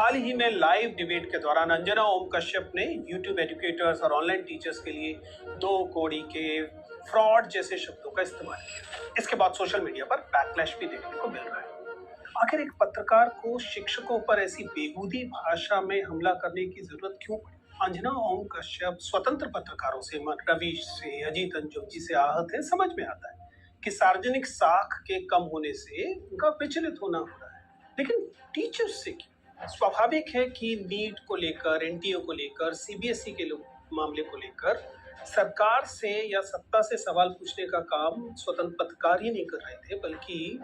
हाल ही में live debate के दौरान अंजना ओम कश्यप ने यूट्यूब एजुकेटर्स और ऑनलाइन टीचर्स के लिए दो कौड़ी के फ्रॉड जैसे शब्दों का इस्तेमाल किया। इसके बाद सोशल मीडिया पर बैकलैश भी देखने को मिल रहा है। आखिर एक पत्रकार को शिक्षकों पर ऐसी बेहूदी भाषा में हमला करने की जरूरत क्यों पड़ी? अंजना ओम कश्यप स्वतंत्र पत्रकारों से, रवीश से, अजीत अंजुम जी से आहत है। समझ में आता है कि सार्वजनिक साख के कम होने से उनका विचलित होना हो रहा है, लेकिन टीचर्स से क्यों? स्वाभाविक है कि नीट को लेकर, एनटीए को लेकर, सीबीएसई के मामले को लेकर सरकार से या सत्ता से सवाल पूछने का काम स्वतंत्र पत्रकार ही नहीं कर रहे थे, बल्कि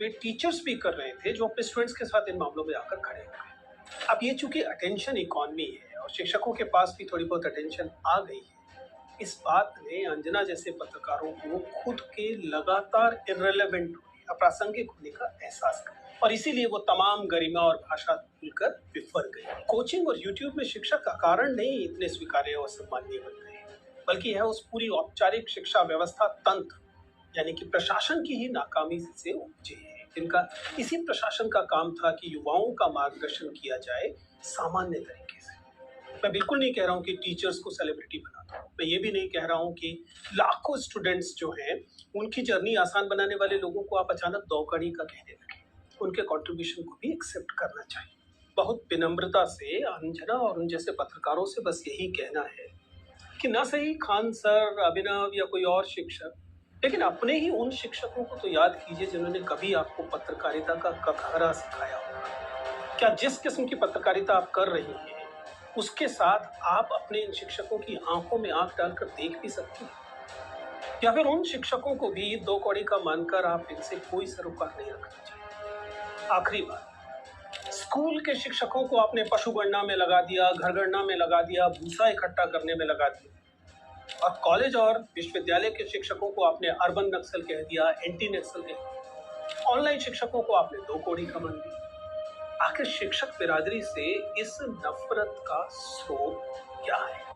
वे टीचर्स भी कर रहे थे जो अपने स्टूडेंट्स के साथ इन मामलों में आकर खड़े हो गए। अब ये चूंकि अटेंशन इकोनॉमी है और शिक्षकों के पास भी थोड़ी बहुत अटेंशन आ गई है, इस बात ने अंजना जैसे पत्रकारों को खुद के लगातार इररिलेवेंट, अप्रासंगिक होने का एहसास कर, और इसीलिए वो तमाम गरिमा और भाषा भूलकर विफल गए। कोचिंग और यूट्यूब में शिक्षक का कारण नहीं इतने स्वीकार्य और सम्मानीय बन गए, बल्कि यह उस पूरी औपचारिक शिक्षा व्यवस्था तंत्र यानी कि प्रशासन की ही नाकामी से उपजे है, जिनका इसी प्रशासन का काम था कि युवाओं का मार्गदर्शन किया जाए सामान्य तरीके से। मैं बिल्कुल नहीं कह रहा हूँ कि टीचर्स को सेलिब्रिटी बना दो। मैं ये भी नहीं कह रहा हूँ कि लाखों स्टूडेंट्स जो हैं उनकी जर्नी आसान बनाने वाले लोगों को आप अचानक दो कड़ी का कहने लगे। उनके कंट्रीब्यूशन को भी एक्सेप्ट करना चाहिए। बहुत विनम्रता से अंजना और उन जैसे पत्रकारों से बस यही कहना है कि ना सही खान सर, अभिनव या कोई और शिक्षक, लेकिन अपने ही उन शिक्षकों को तो याद कीजिए जिन्होंने कभी आपको पत्रकारिता का कखहरा सिखाया होगा। क्या जिस किस्म की पत्रकारिता आप कर रही हैं उसके साथ आप अपने इन शिक्षकों की आंखों में आंख डालकर देख भी सकती हैं? या फिर उन शिक्षकों को भी दो कौड़ी का मानकर आप इनसे कोई सरोकार नहीं रखना चाहिए? आखिरी बात, स्कूल के शिक्षकों को आपने पशु गणना में लगा दिया, घर गणना में लगा दिया, भूसा इकट्ठा करने में लगा दिया, और कॉलेज और विश्वविद्यालय के शिक्षकों को आपने अर्बन नक्सल कह दिया, एंटी नक्सल कह दिया, ऑनलाइन शिक्षकों को आपने दो कौड़ी का मान दिया। आखिर शिक्षक बिरादरी से इस नफरत का स्रोत क्या है?